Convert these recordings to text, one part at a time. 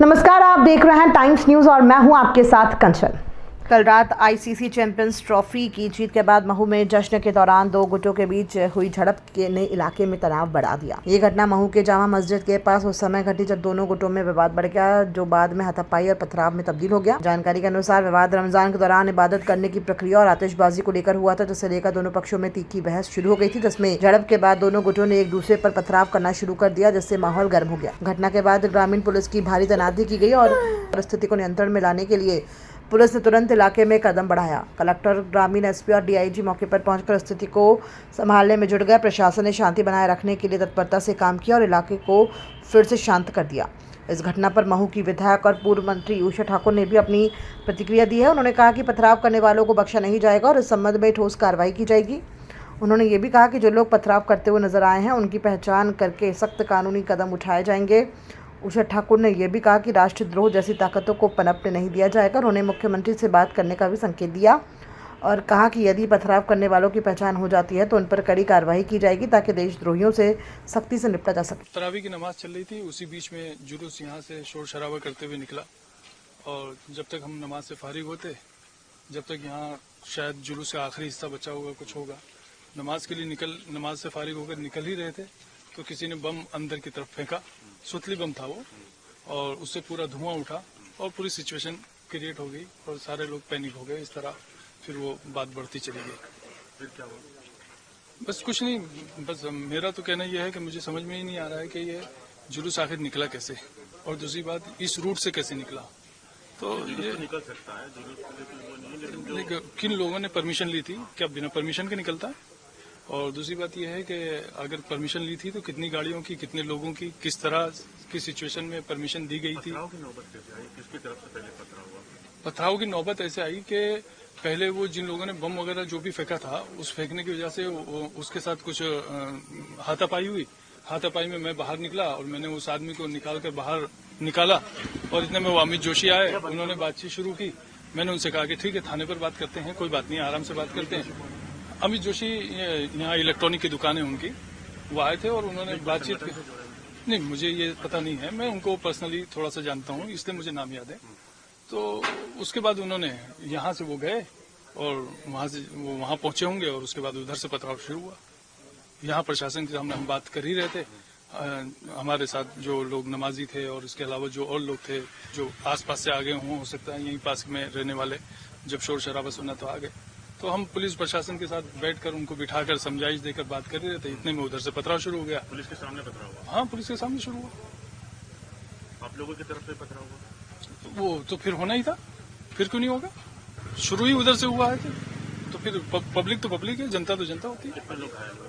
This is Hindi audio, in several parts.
नमस्कार, आप देख रहे हैं टाइम्स न्यूज और मैं हूं आपके साथ कंचन। कल रात आईसीसी चैंपियंस ट्रॉफी की जीत के बाद महू में जश्न के दौरान दो गुटों के बीच हुई झड़प ने इलाके में तनाव बढ़ा दिया। ये घटना महू के जामा मस्जिद के पास उस समय घटी जब दोनों गुटों में विवाद बढ़ गया, जो बाद में हाथापाई और पथराव में तब्दील हो गया। जानकारी के अनुसार विवाद रमजान के दौरान इबादत करने की प्रक्रिया और आतिशबाजी को लेकर हुआ था, जिसे लेकर दोनों पक्षों में तीखी बहस शुरू हो गई थी, जिसमें झड़प के बाद दोनों गुटों ने एक दूसरे पर पथराव करना शुरू कर दिया, जिससे माहौल गर्म हो गया। घटना के बाद ग्रामीण पुलिस की भारी तैनाती की गई और परिस्थिति को नियंत्रण में लाने के लिए पुलिस ने तुरंत इलाके में कदम बढ़ाया। कलेक्टर, ग्रामीण एसपी और डीआईजी मौके पर पहुंचकर स्थिति को संभालने में जुट गए। प्रशासन ने शांति बनाए रखने के लिए तत्परता से काम किया और इलाके को फिर से शांत कर दिया। इस घटना पर महू की विधायक और पूर्व मंत्री उषा ठाकुर ने भी अपनी प्रतिक्रिया दी है। उन्होंने कहा कि पथराव करने वालों को बख्शा नहीं जाएगा और इस संबंध में ठोस कार्रवाई की जाएगी। उन्होंने ये भी कहा कि जो लोग पथराव करते हुए नजर आए हैं, उनकी पहचान करके सख्त कानूनी कदम उठाए जाएंगे। उषा ठाकुर ने यह भी कहा कि राष्ट्रद्रोह जैसी ताकतों को पनपने नहीं दिया जाएगा। उन्होंने मुख्यमंत्री से बात करने का भी संकेत दिया और कहा कि यदि पथराव करने वालों की पहचान हो जाती है तो उन पर कड़ी कार्रवाई की जाएगी, ताकि देशद्रोहियों से सख्ती से निपटा जा सके। तरावी की नमाज चल रही थी, उसी बीच में जुलूस यहाँ से शोर शराबा करते हुए निकला और जब तक हम नमाज से फारिग होते, जब तक यहाँ शायद जुलूस का आखिरी हिस्सा बचा होगा, कुछ होगा, नमाज से फारिग होकर निकल ही रहे थे तो किसी ने बम अंदर की तरफ फेंका। सुतली बम था वो, और उससे पूरा धुआं उठा और पूरी सिचुएशन क्रिएट हो गई और सारे लोग पैनिक हो गए। इस तरह फिर वो बात बढ़ती चली गई। फिर क्या हुआ? बस कुछ नहीं, बस मेरा तो कहना यह है कि मुझे समझ में ही नहीं आ रहा है कि ये जुलूस आखिर निकला कैसे, और दूसरी बात इस रूट से कैसे निकला। तो ये निकल सकता है जुलूस, किन लोगों ने परमिशन ली थी? क्या बिना परमिशन के निकलता है? और दूसरी बात यह है कि अगर परमिशन ली थी तो कितनी गाड़ियों की, कितने लोगों की, किस तरह की सिचुएशन में परमिशन दी गई थी? पथराव की नौबत कैसे आई? किसकी तरफ से पहले पथराव हुआ? पथराव की नौबत ऐसे आई कि पहले वो जिन लोगों ने बम वगैरह जो भी फेंका था, उस फेंकने की वजह से उसके साथ कुछ हाथापाई हुई। हाथापाई में मैं बाहर निकला और मैंने उस आदमी को निकाल कर बाहर निकाला और इतने में वो अमित जोशी आए, उन्होंने बातचीत शुरू की। मैंने उनसे कहा कि ठीक है, थाने पर बात करते हैं, कोई बात नहीं, आराम से बात करते हैं। अमित जोशी यहाँ इलेक्ट्रॉनिक की दुकान है उनकी, वो आए थे और उन्होंने बातचीत की। नहीं, मुझे ये पता नहीं है, मैं उनको पर्सनली थोड़ा सा जानता हूँ, इसलिए मुझे नाम याद है। तो उसके बाद उन्होंने यहाँ से वो गए और वहाँ से वो वहाँ पहुंचे होंगे और उसके बाद उधर से पथराव शुरू हुआ। यहाँ प्रशासन के सामने हम बात कर ही रहे थे। हमारे साथ जो लोग नमाजी थे और इसके अलावा जो और लोग थे जो आसपास से आ गए हों, हो सकता है यहीं पास में रहने वाले, जब शोर शराबा सुना तो आ गए। तो हम पुलिस प्रशासन के साथ बैठकर उनको बिठाकर समझाइश देकर बात कर रहे थे, इतने में उधर से पथराव शुरू हो गया। पुलिस के सामने पथराव हुआ? हाँ, पुलिस के सामने शुरू हुआ। आप लोगों की तरफ से पथराव हुआ? वो तो फिर होना ही था, फिर क्यों नहीं होगा? शुरू ही उधर से हुआ है तो फिर पब्लिक तो पब्लिक है, जनता तो जनता होती है। कितने लोग घायल हुए?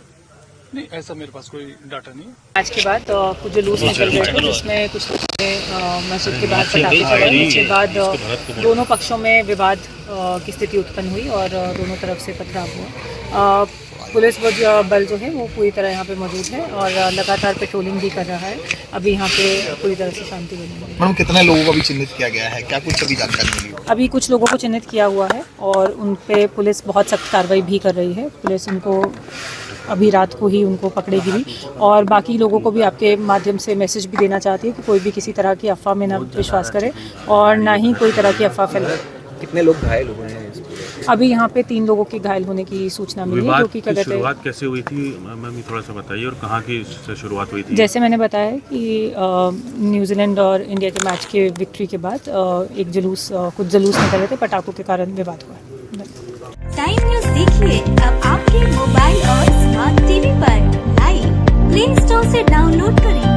नहीं, ऐसा मेरे पास कोई डाटा नहीं है। आज के बाद कुछ जुलूस निकल गए थे, जिसमें कुछ लोगों ने मस्जिद के बाद पटाखे चलाए। उसके बाद दोनों पक्षों में विवाद की स्थिति उत्पन्न हुई और दोनों तरफ से पथराव हुआ। पुलिस बल जो है वो पूरी तरह यहाँ पे मौजूद है और लगातार पेट्रोलिंग भी कर रहा है। अभी यहाँ पे पूरी तरह से शांति बनी हुई है। मैडम, कितने लोगों को अभी चिन्हित किया गया है? क्या कुछ अभी जानकारी मिली? अभी कुछ लोगों को चिन्हित किया हुआ है और उन पे पुलिस बहुत सख्त कार्रवाई भी कर रही है। पुलिस उनको अभी रात को ही उनको पकड़ेगी भी, और बाकी लोगों को भी आपके माध्यम से मैसेज भी देना चाहती है कि कोई भी किसी तरह की अफवाह में ना विश्वास करे और ना ही कोई तरह की अफवाह फैलाए। कितने लोग घायल हुए हैं? अभी यहाँ पे 3 लोगों के घायल होने की सूचना मिली है, जो कि क्या कहते हैं। शुरुआत कैसे हुई थी मैम, थोड़ा सा बताइए, और कहाँ की शुरुआत हुई थी? जैसे मैंने बताया कि न्यूजीलैंड और इंडिया के मैच के विक्ट्री के बाद एक कुछ जुलूस निकल रहे थे, पटाखों के कारण विवाद हुआ। टाइम न्यूज़ देखिए अब आपके मोबाइल और स्मार्ट टीवी पर लाइव प्ले स्टोर से डाउनलोड करें।